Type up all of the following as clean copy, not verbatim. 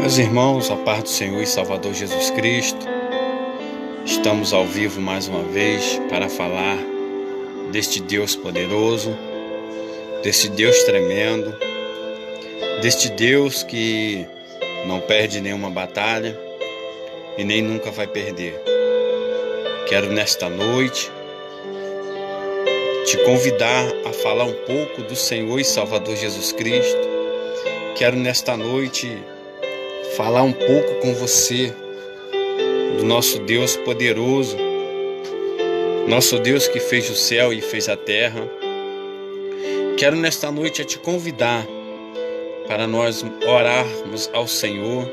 Meus irmãos, a paz do Senhor e Salvador Jesus Cristo, estamos ao vivo mais uma vez para falar deste Deus poderoso, deste Deus tremendo, deste Deus que não perde nenhuma batalha e nem nunca vai perder. Quero nesta noite te convidar a falar um pouco do Senhor e Salvador Jesus Cristo. Quero nesta noite falar um pouco com você do nosso Deus poderoso, nosso Deus que fez o céu e fez a terra. Quero nesta noite te convidar para nós orarmos ao Senhor,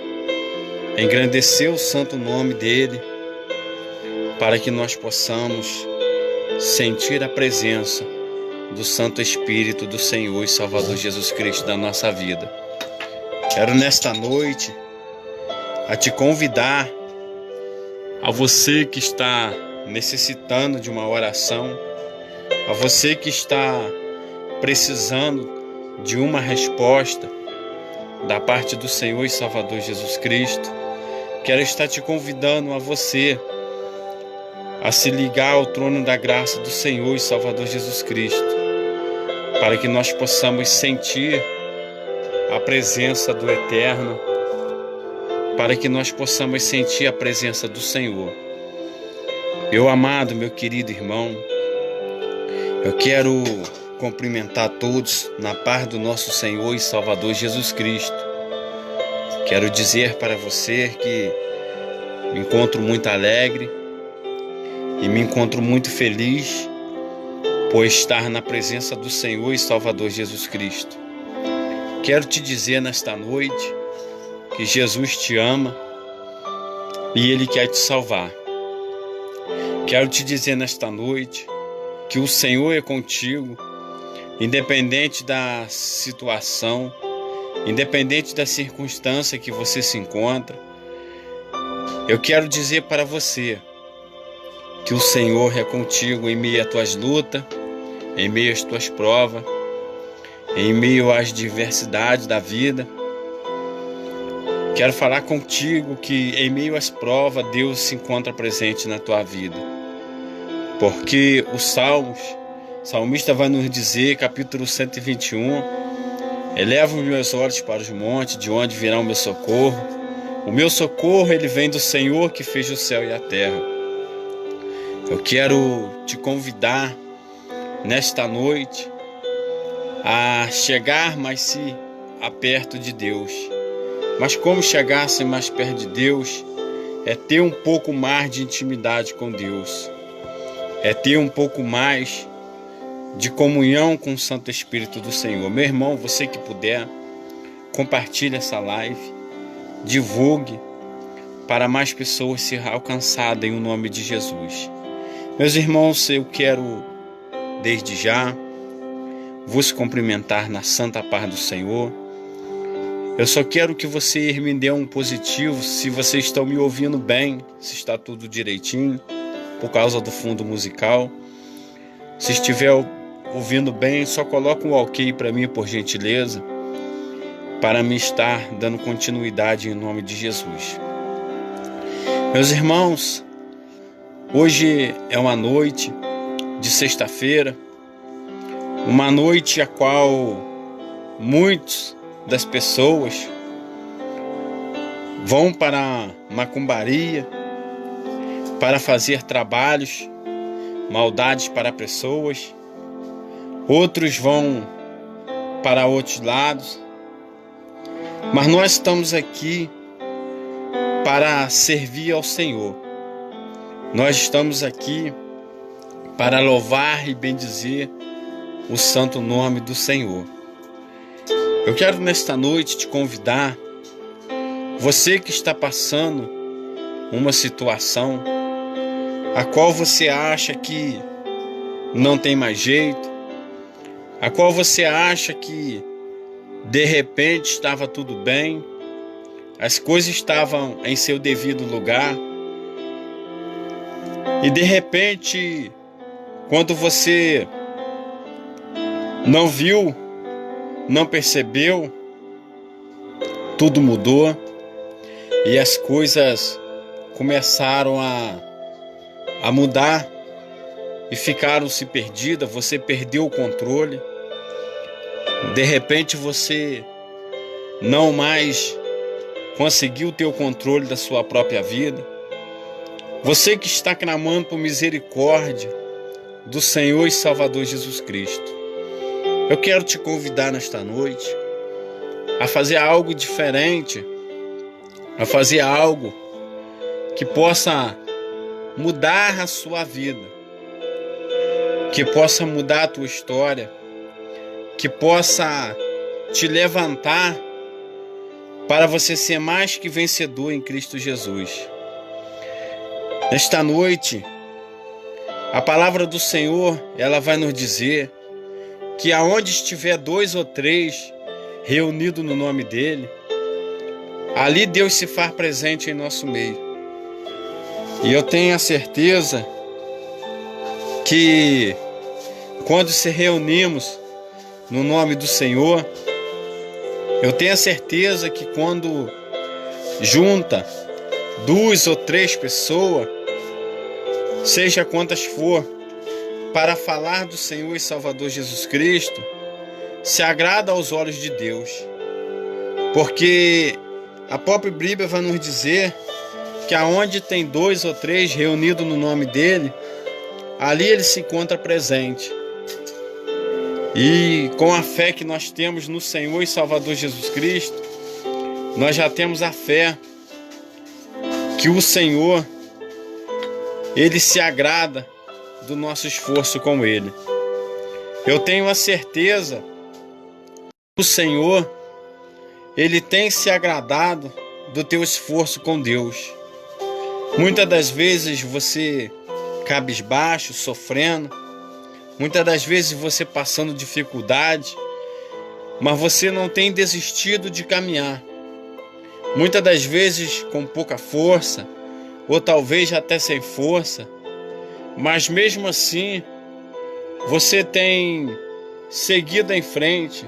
engrandecer o santo nome dEle, para que nós possamos sentir a presença do Santo Espírito do Senhor e Salvador Jesus Cristo na nossa vida. Quero nesta noite a te convidar, a você que está necessitando de uma oração, a você que está precisando de uma resposta da parte do Senhor e Salvador Jesus Cristo. Quero estar te convidando a você a se ligar ao trono da graça do Senhor e Salvador Jesus Cristo, para que nós possamos sentir a presença do Eterno, para que nós possamos sentir a presença do Senhor. Meu amado, meu querido irmão, eu quero cumprimentar todos na paz do nosso Senhor e Salvador Jesus Cristo. Quero dizer para você que me encontro muito alegre e me encontro muito feliz por estar na presença do Senhor e Salvador Jesus Cristo. Quero te dizer nesta noite que Jesus te ama e Ele quer te salvar. Quero te dizer nesta noite que o Senhor é contigo, independente da situação, independente da circunstância que você se encontra. Eu quero dizer para você que o Senhor é contigo em meio às tuas lutas, em meio às tuas provas, em meio às diversidades da vida. Quero falar contigo que em meio às provas Deus se encontra presente na tua vida. Porque o salmista vai nos dizer, capítulo 121, eleva os meus olhos para os montes, de onde virá o meu socorro. O meu socorro, ele vem do Senhor que fez o céu e a terra. Eu quero te convidar nesta noite a chegar mais perto de Deus. Mas como chegar-se mais perto de Deus é ter um pouco mais de intimidade com Deus, é ter um pouco mais de comunhão com o Santo Espírito do Senhor. Meu irmão, você que puder, compartilhe essa live, divulgue para mais pessoas ser alcançadas em o nome de Jesus. Meus irmãos, eu quero desde já vos cumprimentar na santa paz do Senhor. Eu só quero que você me dê um positivo, se vocês estão me ouvindo bem, se está tudo direitinho, por causa do fundo musical. Se estiver ouvindo bem, só coloca um ok para mim, por gentileza, para me estar dando continuidade em nome de Jesus. Meus irmãos, hoje é uma noite de sexta-feira, uma noite a qual muitos das pessoas vão para a macumbaria, para fazer trabalhos, maldades para pessoas. Outros vão para outros lados. Mas nós estamos aqui para servir ao Senhor. Nós estamos aqui para louvar e bendizer o santo nome do Senhor. Eu quero nesta noite te convidar, você que está passando uma situação a qual você acha que não tem mais jeito, a qual você acha que de repente estava tudo bem, as coisas estavam em seu devido lugar, e de repente, quando você não viu, não percebeu, tudo mudou. e as coisas começaram a mudar e ficaram-se perdidas, você perdeu o controle. De repente você não mais conseguiu ter o controle da sua própria vida. Você que está clamando por misericórdia do Senhor e Salvador Jesus Cristo, eu quero te convidar nesta noite a fazer algo diferente, a fazer algo que possa mudar a sua vida, que possa mudar a tua história, que possa te levantar para você ser mais que vencedor em Cristo Jesus. Nesta noite, a palavra do Senhor, ela vai nos dizer que aonde estiver 2 ou 3 reunidos no nome dele, ali Deus se faz presente em nosso meio. E eu tenho a certeza que quando se reunimos no nome do Senhor, eu tenho a certeza que quando junta 2 ou 3 pessoas, seja quantas for, para falar do Senhor e Salvador Jesus Cristo, se agrada aos olhos de Deus. Porque a própria Bíblia vai nos dizer que aonde tem 2 ou 3 reunidos no nome dele, ali ele se encontra presente. E com a fé que nós temos no Senhor e Salvador Jesus Cristo, nós já temos a fé que o Senhor, ele se agrada do nosso esforço com ele. Eu tenho a certeza que o Senhor, ele tem se agradado do teu esforço com Deus. Muitas das vezes você cabisbaixo, sofrendo, muitas das vezes você passando dificuldade, mas você não tem desistido de caminhar. Muitas das vezes com pouca força, ou talvez até sem força, mas mesmo assim, você tem seguido em frente.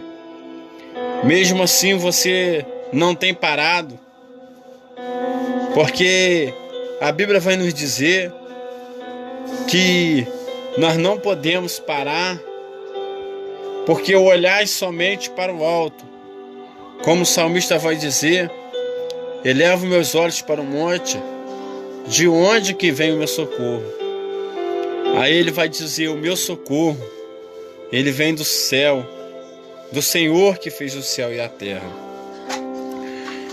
Mesmo assim, você não tem parado, porque a Bíblia vai nos dizer que nós não podemos parar, porque olhais somente para o alto. Como o salmista vai dizer, elevo meus olhos para o monte, de onde que vem o meu socorro? Aí ele vai dizer, o meu socorro, ele vem do céu, do Senhor que fez o céu e a terra.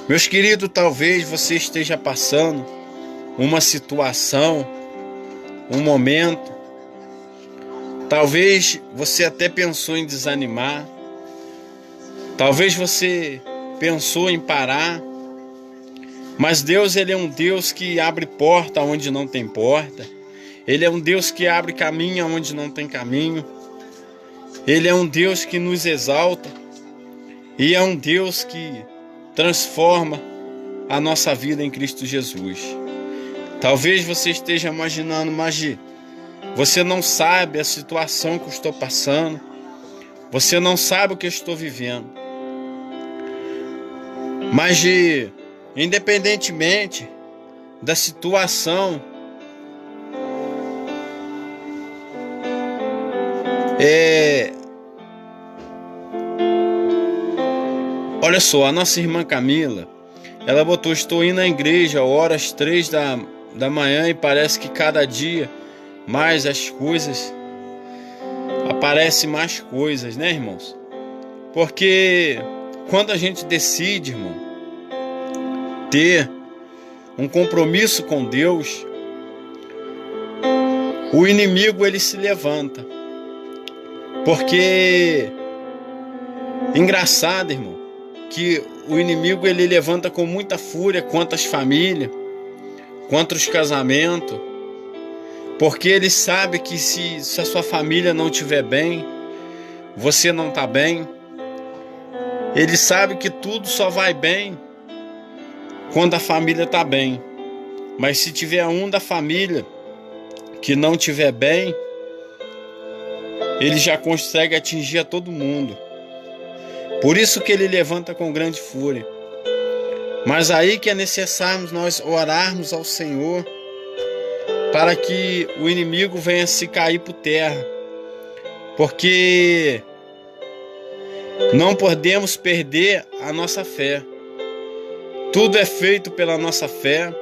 Meus queridos, talvez você esteja passando uma situação, um momento, talvez você até pensou em desanimar, talvez você pensou em parar, mas Deus, ele é um Deus que abre porta onde não tem porta. Ele é um Deus que abre caminho onde não tem caminho. Ele é um Deus que nos exalta. E é um Deus que transforma a nossa vida em Cristo Jesus. Talvez você esteja imaginando, mas você não sabe a situação que eu estou passando. Você não sabe o que eu estou vivendo. Mas independentemente da situação, olha só, a nossa irmã Camila, ela botou, estou indo à igreja horas 3 da manhã e parece que cada dia mais as coisas, aparecem mais coisas, né, irmãos? Porque quando a gente decide, irmão, ter um compromisso com Deus, o inimigo, ele se levanta. Porque, engraçado, irmão, que o inimigo, ele levanta com muita fúria contra as famílias, contra os casamentos, porque ele sabe que se a sua família não estiver bem, você não está bem. Ele sabe que tudo só vai bem quando a família está bem. Mas se tiver um da família que não estiver bem, ele já consegue atingir a todo mundo. Por isso que ele levanta com grande fúria. Mas aí que é necessário nós orarmos ao Senhor para que o inimigo venha se cair por terra, porque não podemos perder a nossa fé. Tudo é feito pela nossa fé.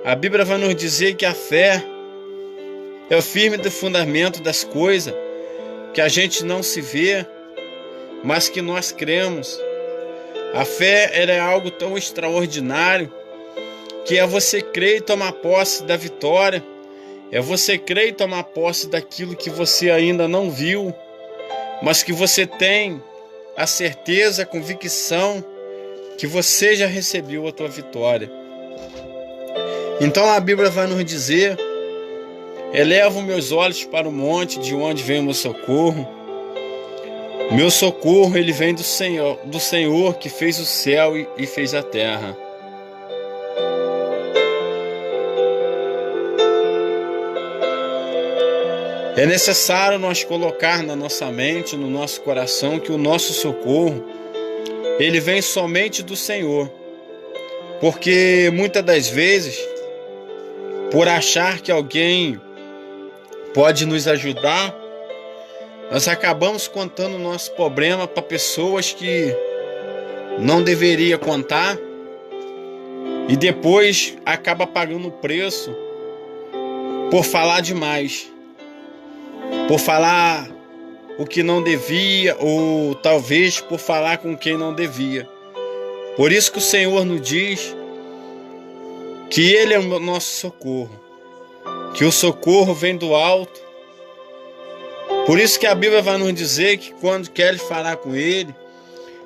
A Bíblia vai nos dizer que a fé é o firme do fundamento das coisas que a gente não se vê, mas que nós cremos. A fé é algo tão extraordinário que é você crer e tomar posse da vitória, é você crer e tomar posse daquilo que você ainda não viu, mas que você tem a certeza, a convicção que você já recebeu a tua vitória. Então a Bíblia vai nos dizer: elevo meus olhos para o monte, de onde vem o meu socorro. Meu socorro, ele vem do Senhor que fez o céu e fez a terra. É necessário nós colocar na nossa mente, no nosso coração, que o nosso socorro, ele vem somente do Senhor. Porque muitas das vezes, por achar que alguém pode nos ajudar, nós acabamos contando o nosso problema para pessoas que não deveria contar e depois acaba pagando o preço por falar demais, por falar o que não devia, ou talvez por falar com quem não devia. Por isso que o Senhor nos diz que Ele é o nosso socorro, que o socorro vem do alto. Por isso que a Bíblia vai nos dizer que quando queres falar com Ele,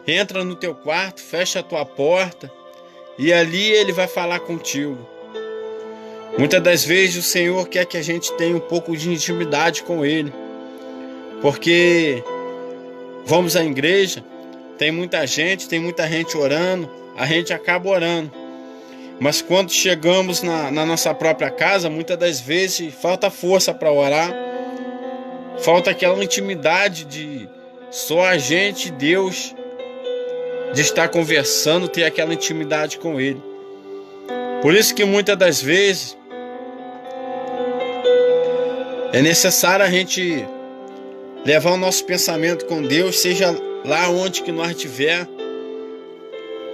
entra no teu quarto, fecha a tua porta e ali Ele vai falar contigo. Muitas das vezes o Senhor quer que a gente tenha um pouco de intimidade com Ele, porque vamos à igreja, tem muita gente orando, a gente acaba orando, mas quando chegamos na nossa própria casa, muitas das vezes falta força para orar, falta aquela intimidade de só a gente e Deus, de estar conversando, ter aquela intimidade com Ele. Por isso que muitas das vezes é necessário a gente levar o nosso pensamento com Deus, seja lá onde que nós estiver,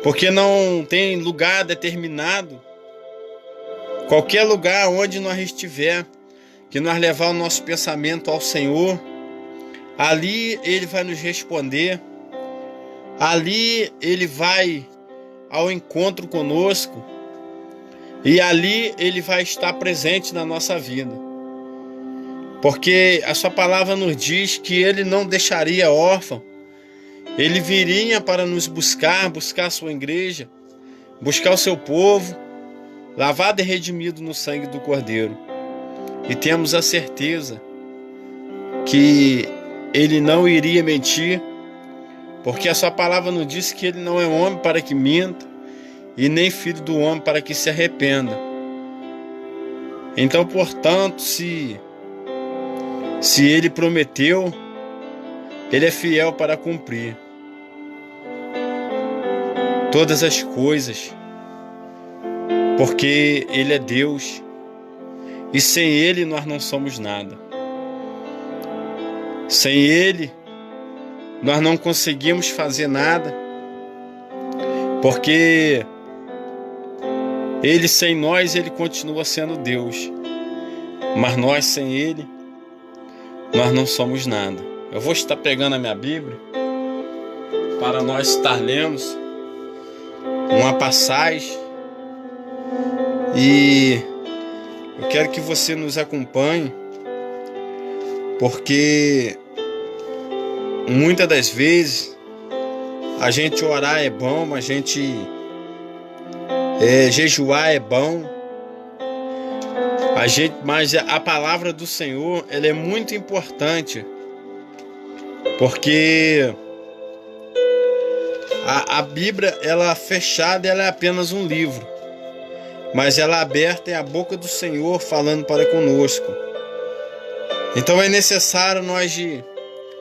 porque não tem lugar determinado. Qualquer lugar onde nós estiver, que nós levar o nosso pensamento ao Senhor, ali Ele vai nos responder, ali Ele vai ao encontro conosco e ali Ele vai estar presente na nossa vida. Porque a sua palavra nos diz que Ele não deixaria órfão, Ele viria para nos buscar a sua igreja, buscar o seu povo, lavado e redimido no sangue do Cordeiro. E temos a certeza que Ele não iria mentir, porque a sua palavra nos diz que Ele não é homem para que minta, e nem filho do homem para que se arrependa. Então, portanto, se Ele prometeu, Ele é fiel para cumprir todas as coisas, porque Ele é Deus, e sem Ele nós não somos nada. Sem Ele nós não conseguimos fazer nada, porque Ele sem nós, Ele continua sendo Deus, mas nós sem Ele, nós não somos nada. Eu vou estar pegando a minha Bíblia para nós estar lendo uma passagem e eu quero que você nos acompanhe, porque muitas das vezes a gente orar é bom, a gente jejuar é bom, mas a palavra do Senhor, ela é muito importante, porque a Bíblia, ela fechada, ela é apenas um livro, mas ela aberta é a boca do Senhor falando para conosco. Então é necessário nós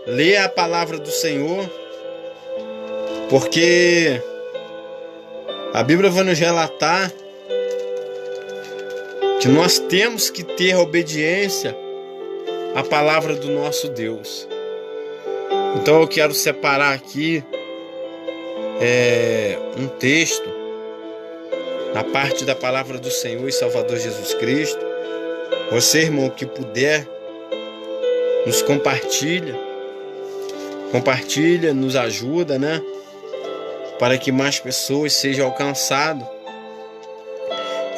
ler a palavra do Senhor, porque A Bíblia vai nos relatar que nós temos que ter obediência à palavra do nosso Deus. Então eu quero separar aqui um texto na parte da palavra do Senhor e Salvador Jesus Cristo. Você, irmão, que puder, nos compartilha, nos ajuda, né? Para que mais pessoas sejam alcançadas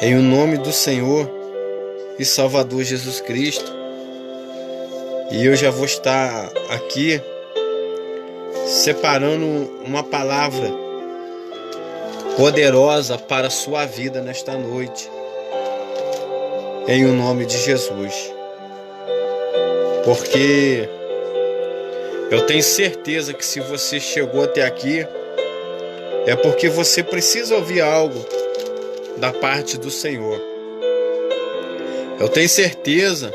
em o nome do Senhor e Salvador Jesus Cristo. E eu já vou estar aqui separando uma palavra poderosa para a sua vida nesta noite, em o nome de Jesus. Porque eu tenho certeza que se você chegou até aqui, é porque você precisa ouvir algo da parte do Senhor. Eu tenho certeza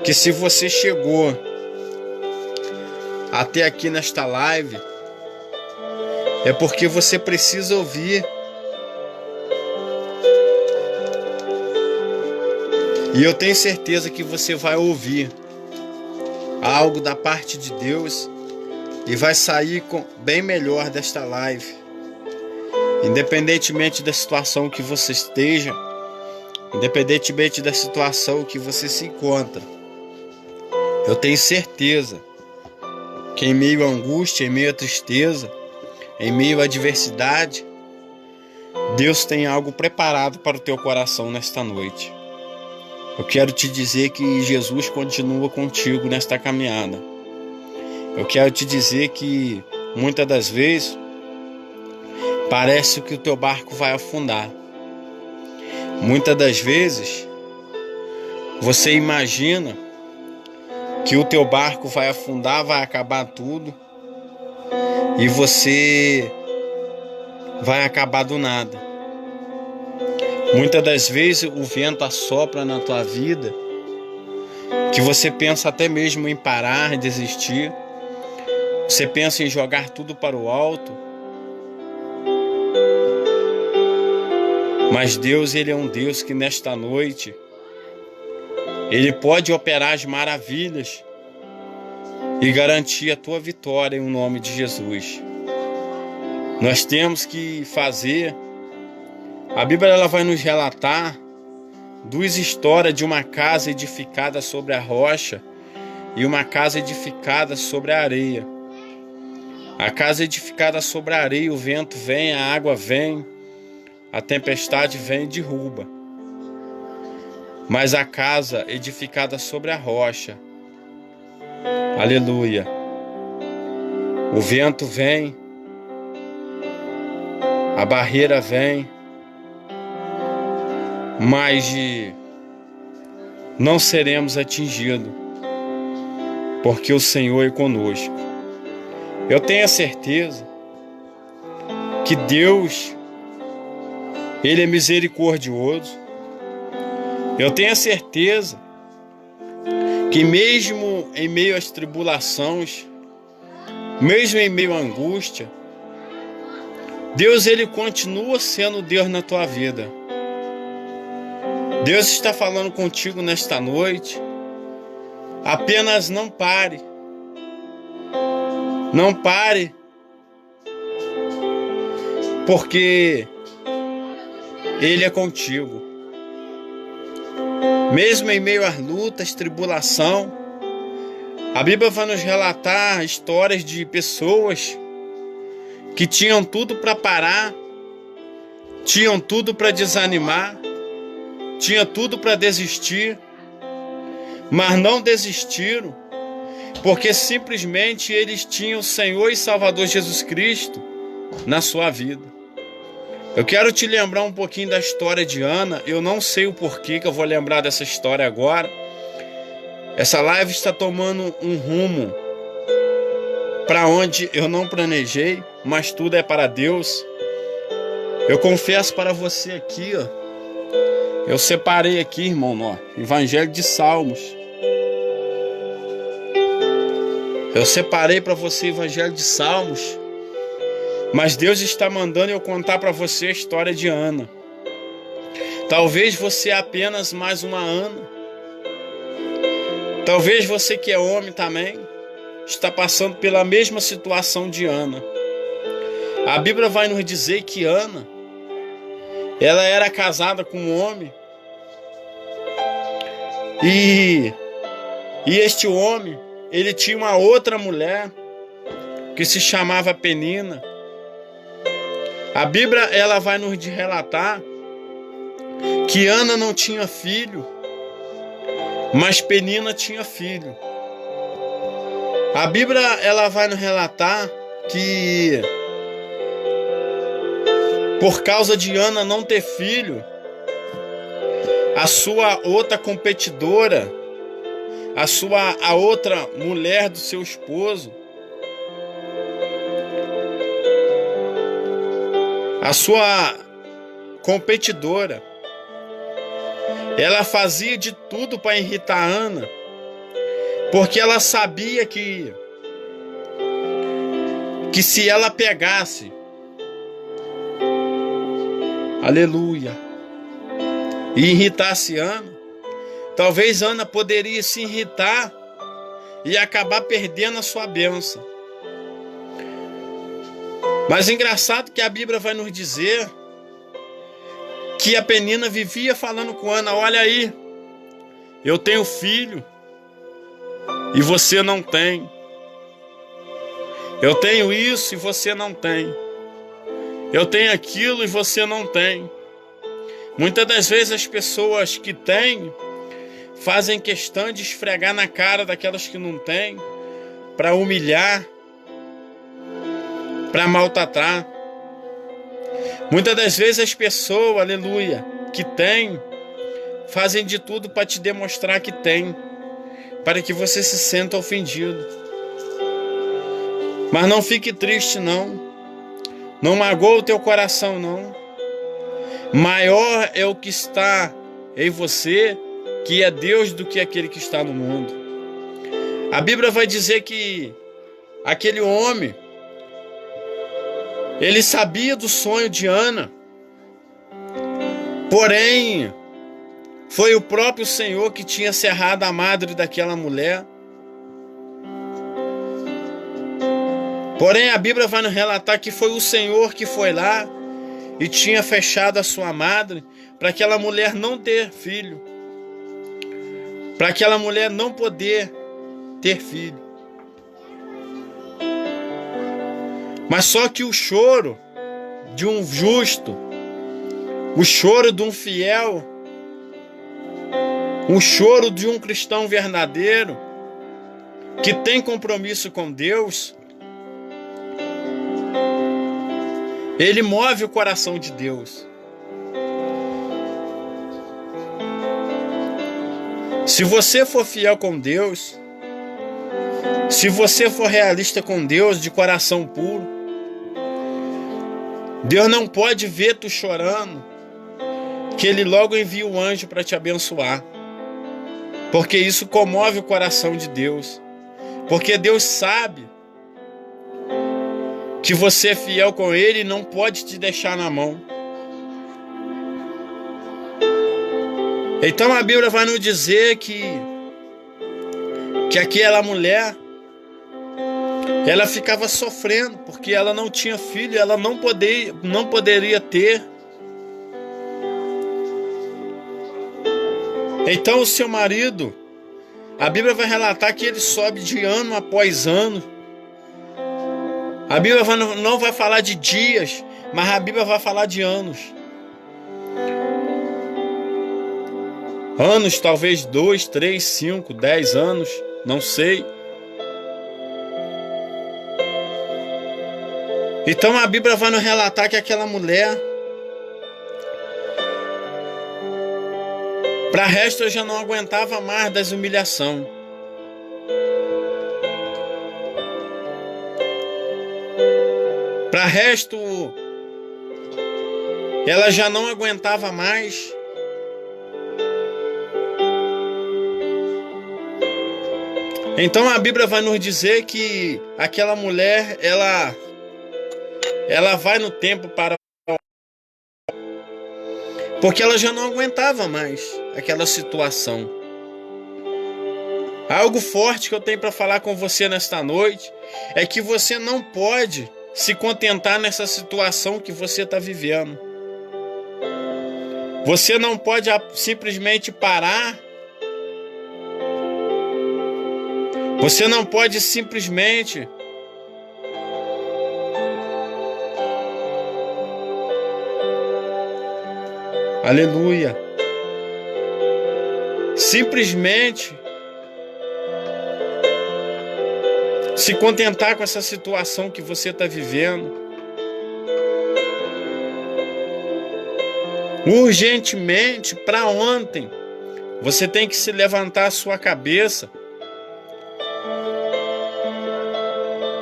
que se você chegou até aqui nesta live, é porque você precisa ouvir. E eu tenho certeza que você vai ouvir algo da parte de Deus e vai sair bem melhor desta live. Independentemente da situação que você esteja, independentemente da situação que você se encontra, eu tenho certeza que em meio à angústia, em meio à tristeza, em meio à adversidade, Deus tem algo preparado para o teu coração nesta noite. Eu quero te dizer que Jesus continua contigo nesta caminhada. Eu quero te dizer que muitas das vezes parece que o teu barco vai afundar. Muitas das vezes você imagina que o teu barco vai afundar, vai acabar tudo e você vai acabar do nada. Muitas das vezes o vento assopra na tua vida que você pensa até mesmo em parar, desistir. Você pensa em jogar tudo para o alto. Mas Deus, Ele é um Deus que nesta noite Ele pode operar as maravilhas e garantir a tua vitória em nome de Jesus. Nós temos que fazer. A Bíblia ela vai nos relatar duas histórias de uma casa edificada sobre a rocha e uma casa edificada sobre a areia. A casa edificada sobre a areia, o vento vem, a água vem, a tempestade vem e derruba. Mas a casa edificada sobre a rocha, aleluia, o vento vem, a barreira vem, mas não seremos atingidos, porque o Senhor é conosco. Eu tenho a certeza que Deus, Ele é misericordioso. Eu tenho a certeza que mesmo em meio às tribulações, mesmo em meio à angústia, Deus Ele continua sendo Deus na tua vida. Deus está falando contigo nesta noite. Apenas não pare. Não pare, porque Ele é contigo. Mesmo em meio às lutas, tribulação, a Bíblia vai nos relatar histórias de pessoas que tinham tudo para parar, tinham tudo para desanimar, tinham tudo para desistir, mas não desistiram, porque simplesmente eles tinham o Senhor e Salvador Jesus Cristo na sua vida. Eu quero te lembrar um pouquinho da história de Ana. Eu não sei o porquê que eu vou lembrar dessa história agora. Essa live está tomando um rumo para onde eu não planejei, mas tudo é para Deus. Eu confesso para você aqui, ó, eu separei aqui, irmão, ó, Evangelho de Salmos. Eu separei para você Evangelho de Salmos. Mas Deus está mandando eu contar para você a história de Ana. Talvez você é apenas mais uma Ana. Talvez você que é homem também está passando pela mesma situação de Ana. A Bíblia vai nos dizer que Ana, ela era casada com um homem. E este homem, ele tinha uma outra mulher que se chamava Penina. A Bíblia, ela vai nos relatar que Ana não tinha filho, mas Penina tinha filho. A Bíblia, ela vai nos relatar que por causa de Ana não ter filho, a sua outra competidora, a outra mulher do seu esposo, a sua competidora, ela fazia de tudo para irritar Ana, porque ela sabia que se ela pegasse, aleluia, e irritasse Ana, talvez Ana poderia se irritar e acabar perdendo a sua bênção. Mas engraçado que a Bíblia vai nos dizer que a Penina vivia falando com Ana: olha aí, eu tenho filho e você não tem. Eu tenho isso e você não tem. Eu tenho aquilo e você não tem. Muitas das vezes as pessoas que têm fazem questão de esfregar na cara daquelas que não têm, para humilhar, para maltratar. Muitas das vezes as pessoas, aleluia, que têm, fazem de tudo para te demonstrar que tem, para que você se sinta ofendido. Mas não fique triste, não. Não magoa o teu coração, não. Maior é o que está em você, que é Deus, do que aquele que está no mundo. A Bíblia vai dizer que aquele homem, ele sabia do sonho de Ana, porém, foi o próprio Senhor que tinha cerrado a madre daquela mulher. Porém, a Bíblia vai nos relatar que foi o Senhor que foi lá e tinha fechado a sua madre para aquela mulher não ter filho, para aquela mulher não poder ter filho. Mas só que o choro de um justo, o choro de um fiel, o choro de um cristão verdadeiro, que tem compromisso com Deus, ele move o coração de Deus. Se você for fiel com Deus, se você for realista com Deus, de coração puro, Deus não pode ver tu chorando, que Ele logo envia o anjo para te abençoar. Porque isso comove o coração de Deus. Porque Deus sabe que você é fiel com Ele e não pode te deixar na mão. Então a Bíblia vai nos dizer que aquela mulher, ela ficava sofrendo porque ela não tinha filho, ela não poderia ter. Então o seu marido, a Bíblia vai relatar que ele sobe de ano após ano. A Bíblia não vai falar de dias, mas a Bíblia vai falar de anos. Anos, talvez 2, 3, 5, 10 anos, não sei. Então a Bíblia vai nos relatar que aquela mulher, para resto, eu já não aguentava mais das humilhações. Para resto, ela já não aguentava mais. Então a Bíblia vai nos dizer que aquela mulher, ela vai no templo para... porque ela já não aguentava mais aquela situação. Algo forte que eu tenho para falar com você nesta noite é que você não pode se contentar nessa situação que você está vivendo. Você não pode simplesmente parar. Você não pode simplesmente aleluia. Simplesmente se contentar com essa situação que você está vivendo. Urgentemente, para ontem, você tem que se levantar a sua cabeça.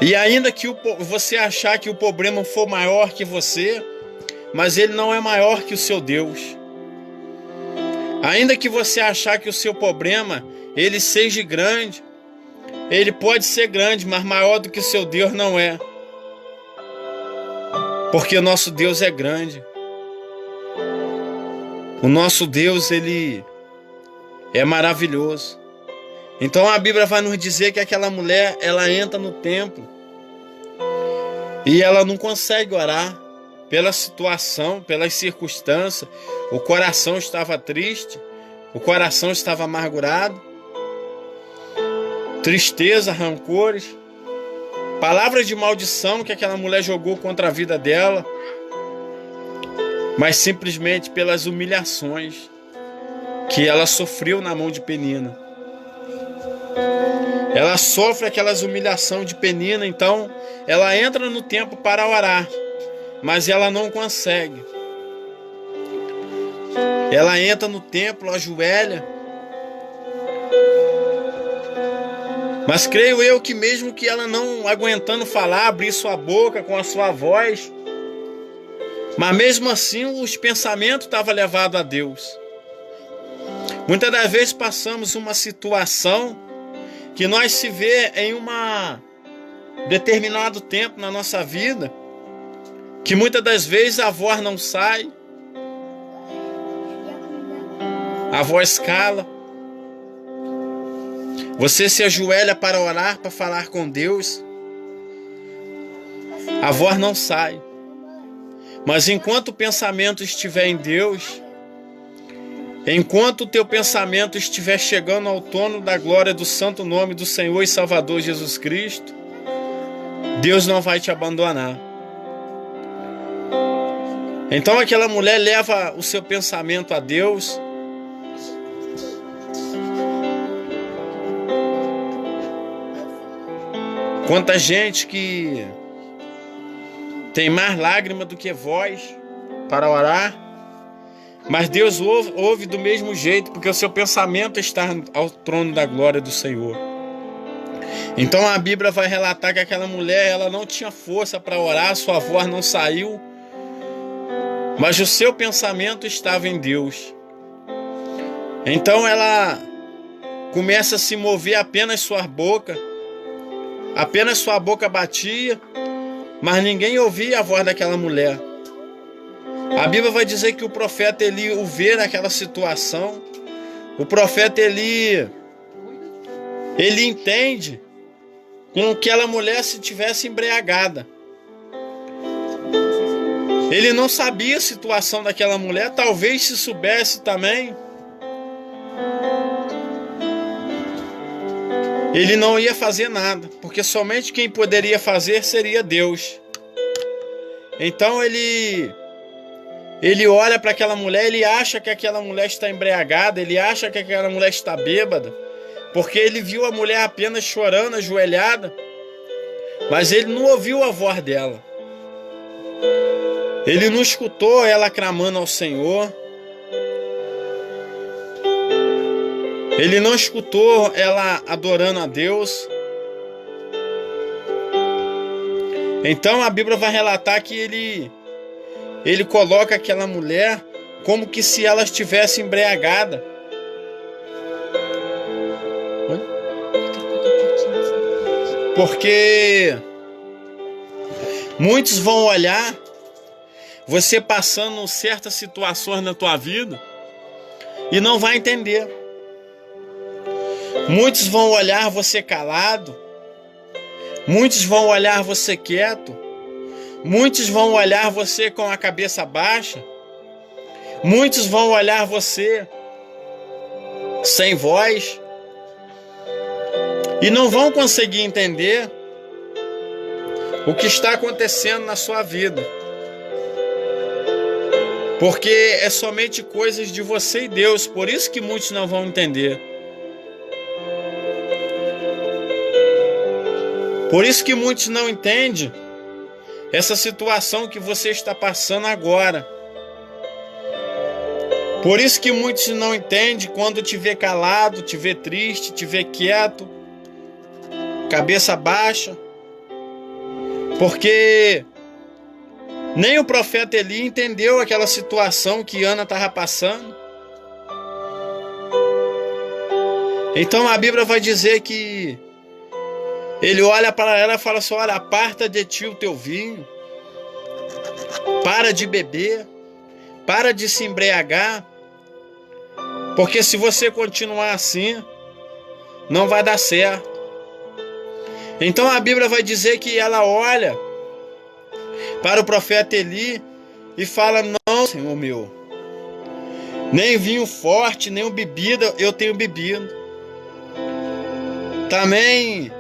E ainda que você achar que o problema for maior que você, mas ele não é maior que o seu Deus. Ainda que você achar que o seu problema ele seja grande, ele pode ser grande, mas maior do que o seu Deus não é. Porque o nosso Deus é grande. O nosso Deus, ele é maravilhoso. Então a Bíblia vai nos dizer que aquela mulher, ela entra no templo e ela não consegue orar pela situação, pelas circunstâncias. O coração estava triste, o coração estava amargurado, tristeza, rancores, palavras de maldição que aquela mulher jogou contra a vida dela, mas simplesmente pelas humilhações que ela sofreu na mão de Penina. Ela sofre aquelas humilhações de Penina, então ela entra no templo para orar, mas ela não consegue. Ela entra no templo, ajoelha, mas creio eu que mesmo que ela não aguentando falar, abrir sua boca com a sua voz, mas mesmo assim os pensamentos estavam levados a Deus. Muitas das vezes passamos uma situação que nós se vê em um determinado tempo na nossa vida, que muitas das vezes a voz não sai, a voz cala. Você se ajoelha para orar, para falar com Deus, a voz não sai. Mas enquanto o pensamento estiver em Deus, enquanto o teu pensamento estiver chegando ao trono da glória do santo nome do Senhor e Salvador Jesus Cristo, Deus não vai te abandonar. Então aquela mulher leva o seu pensamento a Deus. Quanta gente que tem mais lágrima do que voz para orar, mas Deus ouve do mesmo jeito, porque o seu pensamento está ao trono da glória do Senhor. Então a Bíblia vai relatar que aquela mulher, ela não tinha força para orar, sua voz não saiu, mas o seu pensamento estava em Deus. Então ela começa a se mover apenas sua boca batia, mas ninguém ouvia a voz daquela mulher. A Bíblia vai dizer que o profeta Eli o vê naquela situação. O profeta Eli entende com que aquela mulher se tivesse embriagada. Ele não sabia a situação daquela mulher, talvez se soubesse também, ele não ia fazer nada, porque somente quem poderia fazer seria Deus. Então ele olha para aquela mulher, ele acha que aquela mulher está embriagada, ele acha que aquela mulher está bêbada, porque ele viu a mulher apenas chorando, ajoelhada, mas ele não ouviu a voz dela. Ele não escutou ela clamando ao Senhor. Ele não escutou ela adorando a Deus. Então a Bíblia vai relatar que ele coloca aquela mulher como que se ela estivesse embriagada. Porque Muitos vão olhar você passando certas situações na tua vida e não vai entender. Muitos vão olhar você calado. Muitos vão olhar você quieto. Muitos vão olhar você com a cabeça baixa. Muitos vão olhar você sem voz e não vão conseguir entender o que está acontecendo na sua vida, porque é somente coisas de você e Deus. Por isso que muitos não vão entender. Por isso que muitos não entendem essa situação que você está passando agora. Por isso que muitos não entendem quando te vê calado, te vê triste, te vê quieto, cabeça baixa. Porque nem o profeta Eli entendeu aquela situação que Ana estava passando. Então a Bíblia vai dizer que ele olha para ela e fala assim: olha, aparta de ti o teu vinho, para de beber, para de se embriagar, porque se você continuar assim, não vai dar certo. Então a Bíblia vai dizer que ela olha para o profeta Eli e fala: não, Senhor meu, nem vinho forte, nem bebida eu tenho bebido. Também,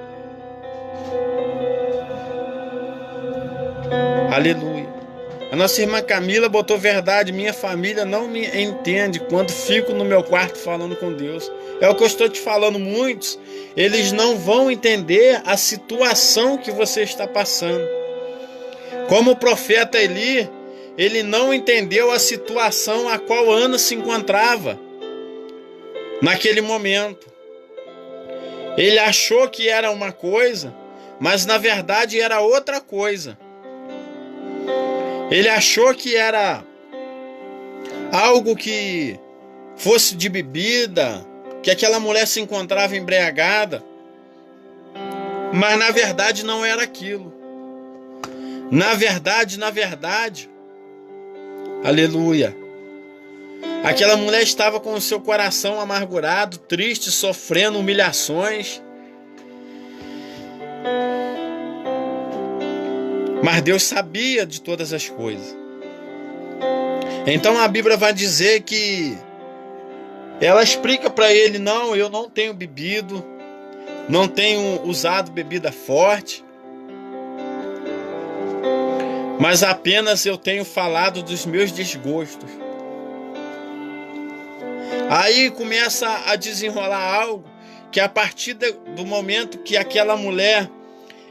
aleluia, a nossa irmã Camila botou verdade: minha família não me entende quando fico no meu quarto falando com Deus. É o que eu estou te falando. Muitos, eles não vão entender a situação que você está passando. Como o profeta Eli, ele não entendeu a situação a qual Ana se encontrava naquele momento. Ele achou que era uma coisa, mas na verdade era outra coisa. Ele achou que era algo que fosse de bebida, que aquela mulher se encontrava embriagada, mas na verdade não era aquilo. Na verdade, aleluia, aquela mulher estava com o seu coração amargurado, triste, sofrendo humilhações. Mas Deus sabia de todas as coisas. Então a Bíblia vai dizer que ela explica para ele: não, eu não tenho bebido, não tenho usado bebida forte, mas apenas eu tenho falado dos meus desgostos. Aí começa a desenrolar algo que a partir do momento que aquela mulher,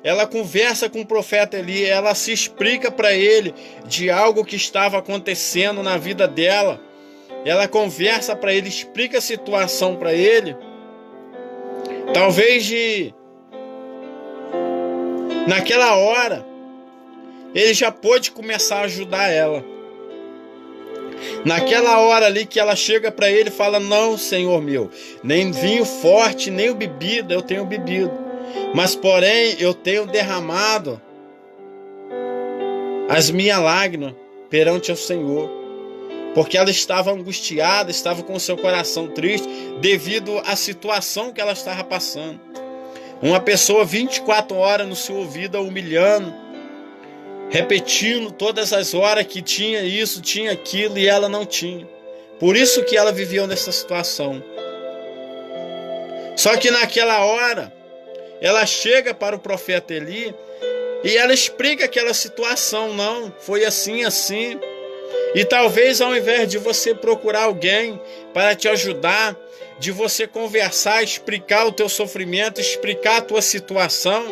ela conversa com o profeta Eli, ela se explica para ele de algo que estava acontecendo na vida dela. Ela conversa para ele, explica a situação para ele. Talvez naquela hora ele já pôde começar a ajudar ela. Naquela hora ali que ela chega para ele e fala: não, Senhor meu, nem vinho forte, nem bebida eu tenho bebido, mas porém eu tenho derramado as minhas lágrimas perante o Senhor. Porque ela estava angustiada, estava com o seu coração triste devido à situação que ela estava passando. Uma pessoa 24 horas no seu ouvido humilhando, repetindo todas as horas que tinha isso, tinha aquilo, e ela não tinha. Por isso que ela vivia nessa situação. Só que naquela hora, ela chega para o profeta Eli e ela explica aquela situação. Não, foi assim, assim. E talvez ao invés de você procurar alguém para te ajudar, de você conversar, explicar o teu sofrimento, explicar a tua situação,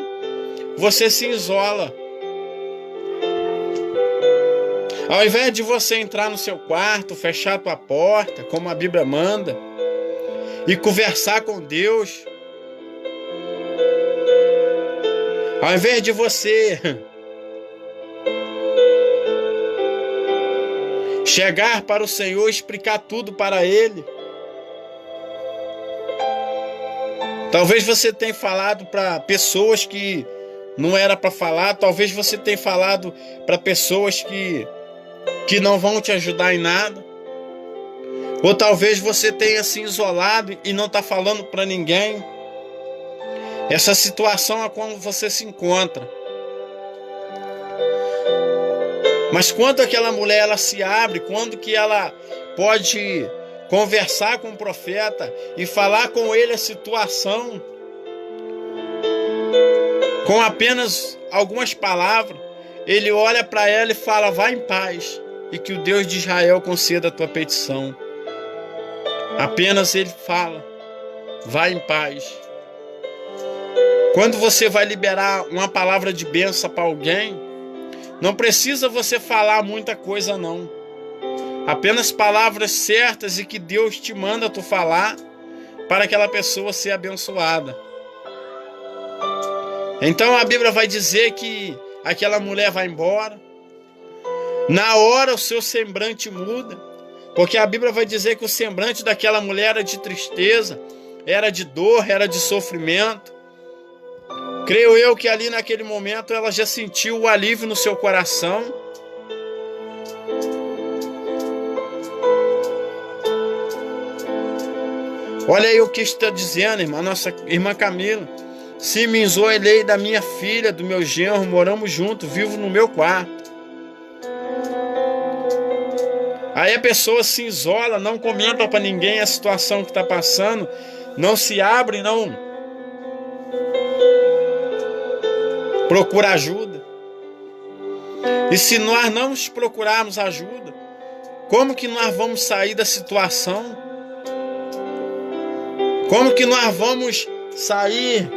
você se isola. Ao invés de você entrar no seu quarto, fechar a tua porta, como a Bíblia manda, e conversar com Deus, ao invés de você chegar para o Senhor e explicar tudo para Ele, talvez você tenha falado para pessoas que não era para falar. Talvez você tenha falado para pessoas que não vão te ajudar em nada. Ou talvez você tenha se isolado e não está falando para ninguém. Essa situação é como você se encontra. Mas quando aquela mulher ela se abre, quando que ela pode conversar com o profeta e falar com ele a situação, com apenas algumas palavras, ele olha para ela e fala: vá em paz, e que o Deus de Israel conceda a tua petição. Apenas ele fala: vá em paz. Quando você vai liberar uma palavra de bênção para alguém, não precisa você falar muita coisa não. Apenas palavras certas e que Deus te manda tu falar para aquela pessoa ser abençoada. Então a Bíblia vai dizer que aquela mulher vai embora. Na hora o seu semblante muda, porque a Bíblia vai dizer que o semblante daquela mulher era de tristeza, era de dor, era de sofrimento. Creio eu que ali naquele momento ela já sentiu o alívio no seu coração. Olha aí o que está dizendo, irmã, nossa irmã Camila. Se me isolei da minha filha, do meu genro, moramos juntos, vivo no meu quarto. Aí a pessoa se isola, não comenta para ninguém a situação que está passando, não se abre, não procura ajuda. E se nós não procurarmos ajuda, como que nós vamos sair da situação? Como que nós vamos sair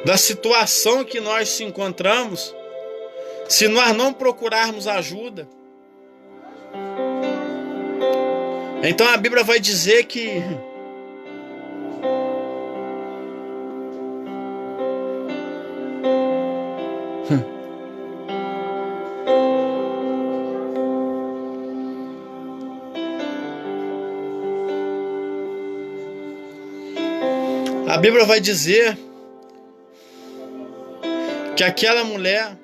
da situação que nós se encontramos se nós não procurarmos ajuda? Então a Bíblia vai dizer que a Bíblia vai dizer que aquela mulher,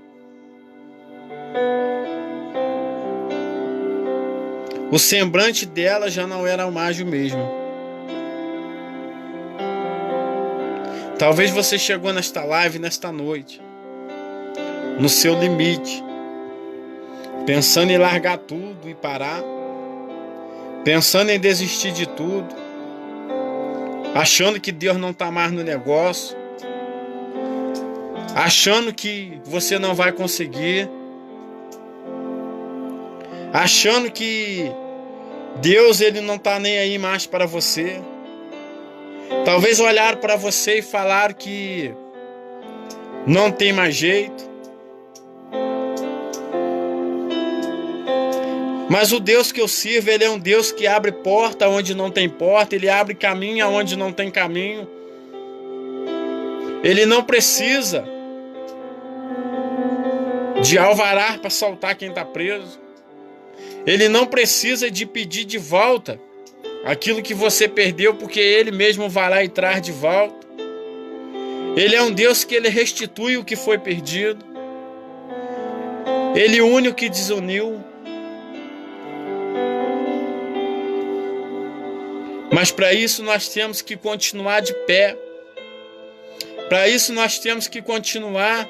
o semblante dela já não era mais o mesmo. Talvez você chegou nesta live, nesta noite, no seu limite, pensando em largar tudo e parar, pensando em desistir de tudo, achando que Deus não está mais no negócio, achando que você não vai conseguir, achando que Deus ele não está nem aí mais para você. Talvez olhar para você e falar que não tem mais jeito. Mas o Deus que eu sirvo, ele é um Deus que abre porta onde não tem porta, ele abre caminho onde não tem caminho. Ele não precisa de alvará para soltar quem está preso. Ele não precisa de pedir de volta aquilo que você perdeu, porque ele mesmo vai lá e traz de volta. Ele é um Deus que ele restitui o que foi perdido. Ele une o que desuniu. Mas para isso nós temos que continuar de pé. Para isso nós temos que continuar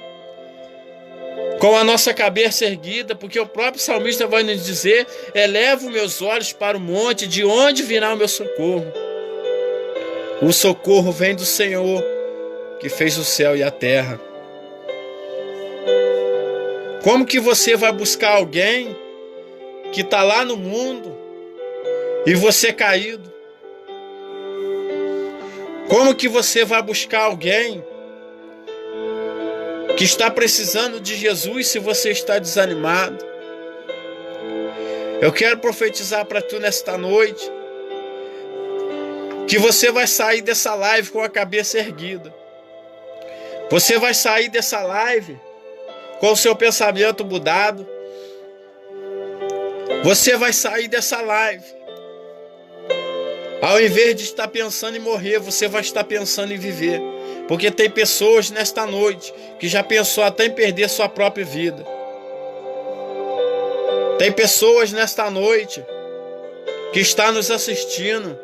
com a nossa cabeça erguida, porque o próprio salmista vai nos dizer: elevo meus olhos para o monte, de onde virá o meu socorro? O socorro vem do Senhor, que fez o céu e a terra. Como que você vai buscar alguém que está lá no mundo e você caído? Como que você vai buscar alguém que está precisando de Jesus se você está desanimado? Eu quero profetizar para tu nesta noite que você vai sair dessa live com a cabeça erguida. Você vai sair dessa live com o seu pensamento mudado. Você vai sair dessa live, ao invés de estar pensando em morrer, você vai estar pensando em viver. Porque tem pessoas nesta noite que já pensou até em perder sua própria vida. Tem pessoas nesta noite que está nos assistindo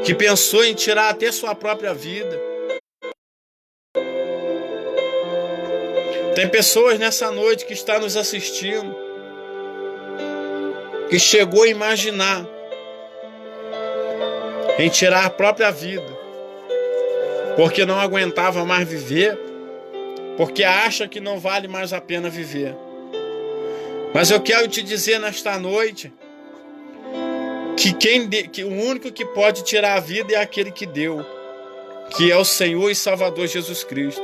que pensou em tirar até sua própria vida. Tem pessoas nessa noite que está nos assistindo que chegou a imaginar em tirar a própria vida, porque não aguentava mais viver, porque acha que não vale mais a pena viver. Mas eu quero te dizer nesta noite que o único que pode tirar a vida é aquele que deu, que é o Senhor e Salvador Jesus Cristo.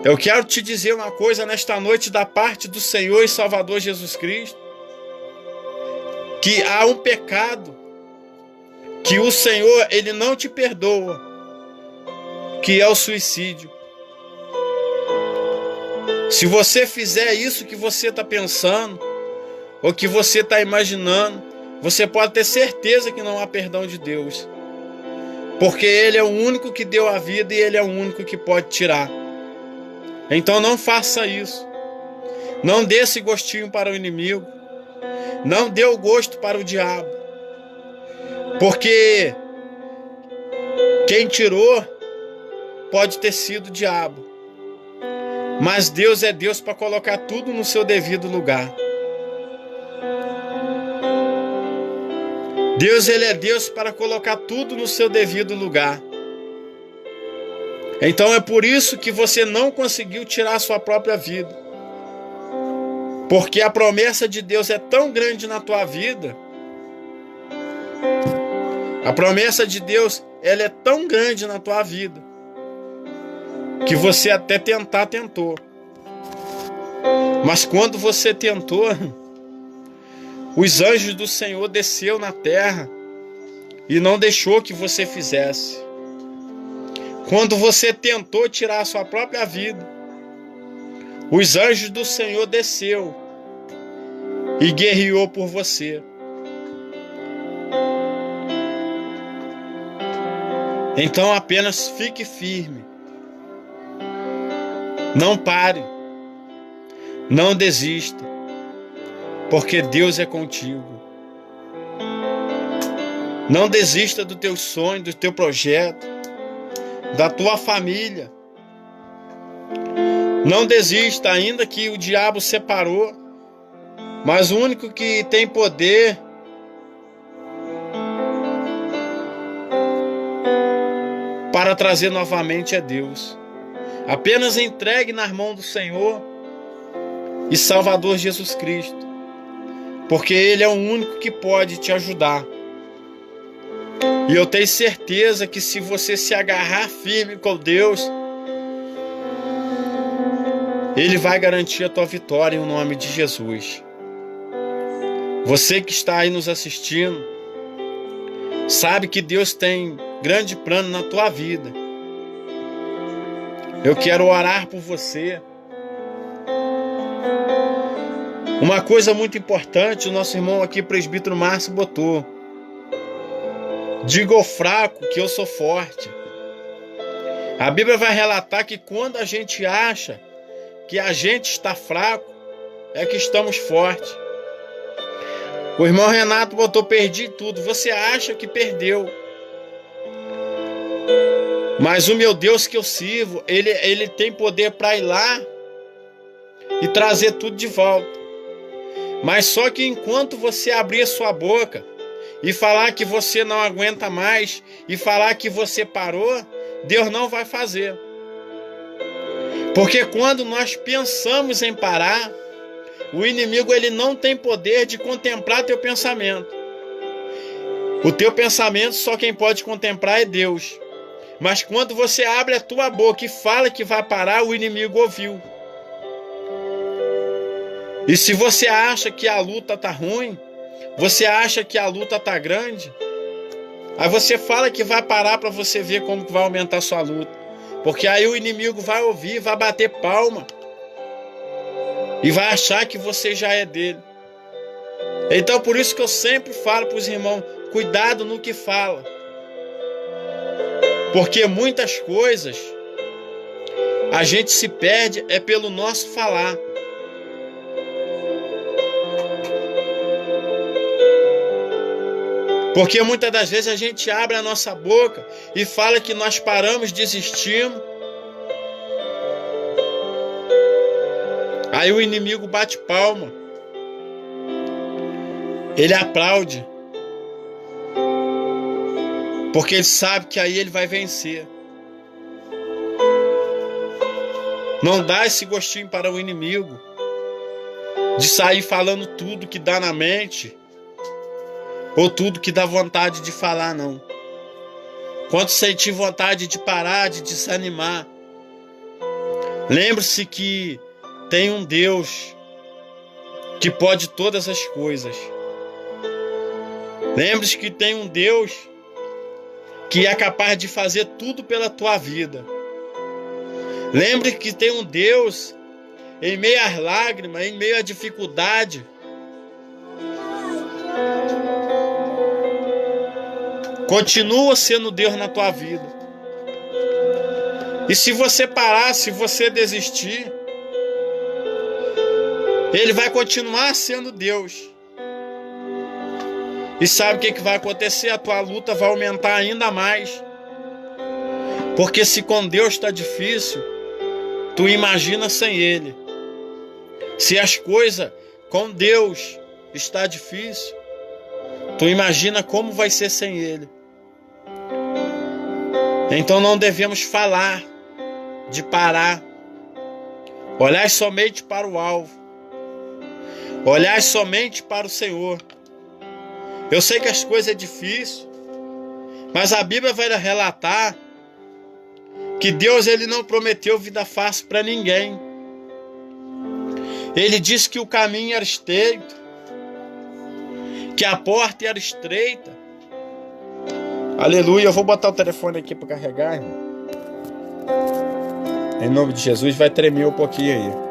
Eu quero te dizer uma coisa nesta noite da parte do Senhor e Salvador Jesus Cristo, que há um pecado que o Senhor, Ele não te perdoa, que é o suicídio. Se você fizer isso que você está pensando, ou que você está imaginando, você pode ter certeza que não há perdão de Deus. Porque Ele é o único que deu a vida e Ele é o único que pode tirar. Então não faça isso. Não dê esse gostinho para o inimigo. Não dê o gosto para o diabo. Porque quem tirou pode ter sido o diabo. Mas Deus é Deus para colocar tudo no seu devido lugar. Deus, Ele é Deus para colocar tudo no seu devido lugar. Então é por isso que você não conseguiu tirar a sua própria vida. Porque a promessa de Deus é tão grande na tua vida. A promessa de Deus, ela é tão grande na tua vida, que você até tentou. Mas quando você tentou, os anjos do Senhor desceu na terra e não deixou que você fizesse. Quando você tentou tirar a sua própria vida, os anjos do Senhor desceu e guerreou por você. Então apenas fique firme. Não pare. Não desista. Porque Deus é contigo. Não desista do teu sonho, do teu projeto, da tua família. Não desista, ainda que o diabo separou, mas o único que tem poder para trazer novamente é Deus. Apenas entregue nas mãos do Senhor e Salvador Jesus Cristo, porque Ele é o único que pode te ajudar. E eu tenho certeza que se você se agarrar firme com Deus, Ele vai garantir a tua vitória em nome de Jesus. Você que está aí nos assistindo, sabe que Deus tem grande plano na tua vida. Eu quero orar por você. Uma coisa muito importante, o nosso irmão aqui, presbítero Márcio, botou: diga ao fraco que eu sou forte. A Bíblia vai relatar que quando a gente acha que a gente está fraco, é que estamos fortes. O irmão Renato botou: perdi tudo. Você acha que perdeu, mas o meu Deus que eu sirvo, ele tem poder para ir lá e trazer tudo de volta. Mas só que enquanto você abrir a sua boca e falar que você não aguenta mais, e falar que você parou, Deus não vai fazer. Porque quando nós pensamos em parar, o inimigo, ele não tem poder de contemplar teu pensamento. O teu pensamento, só quem pode contemplar é Deus. Mas quando você abre a tua boca e fala que vai parar, o inimigo ouviu. E se você acha que a luta tá ruim, você acha que a luta tá grande, aí você fala que vai parar para você ver como que vai aumentar a sua luta. Porque aí o inimigo vai ouvir, vai bater palma e vai achar que você já é dele. Então por isso que eu sempre falo para os irmãos, cuidado no que fala. Porque muitas coisas a gente se perde é pelo nosso falar. Porque muitas das vezes a gente abre a nossa boca e fala que nós paramos, desistimos. Aí o inimigo bate palma. Ele aplaude. Porque ele sabe que aí ele vai vencer. Não dá esse gostinho para o inimigo de sair falando tudo que dá na mente ou tudo que dá vontade de falar, não. Quando sentir vontade de parar, de desanimar, lembre-se que tem um Deus que pode todas as coisas. Lembre-se que tem um Deus que é capaz de fazer tudo pela tua vida. Lembre que tem um Deus em meio às lágrimas, em meio à dificuldade. Continua sendo Deus na tua vida. E se você parar, se você desistir, Ele vai continuar sendo Deus. E sabe o que vai acontecer? A tua luta vai aumentar ainda mais. Porque se com Deus está difícil, tu imagina sem Ele. Se as coisas com Deus está difícil, tu imagina como vai ser sem Ele. Então não devemos falar de parar. Olhar somente para o alvo. Olhar somente para o Senhor. Eu sei que as coisas é difícil, mas a Bíblia vai relatar que Deus ele não prometeu vida fácil para ninguém. Ele disse que o caminho era estreito, que a porta era estreita. Aleluia, eu vou botar o telefone aqui para carregar, irmão. Em nome de Jesus, vai tremer um pouquinho aí.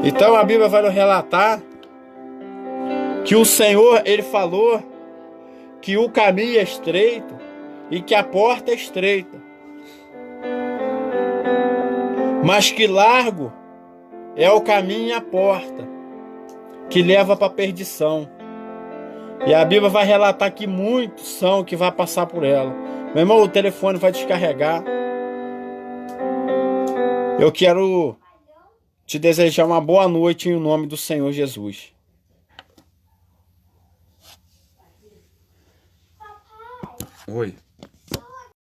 Então a Bíblia vai nos relatar que o Senhor, Ele falou que o caminho é estreito e que a porta é estreita, mas que largo é o caminho e a porta que leva para a perdição. E a Bíblia vai relatar que muitos são que vai passar por ela. Meu irmão, o telefone vai descarregar. Eu quero te desejar uma boa noite em nome do Senhor Jesus. Oi.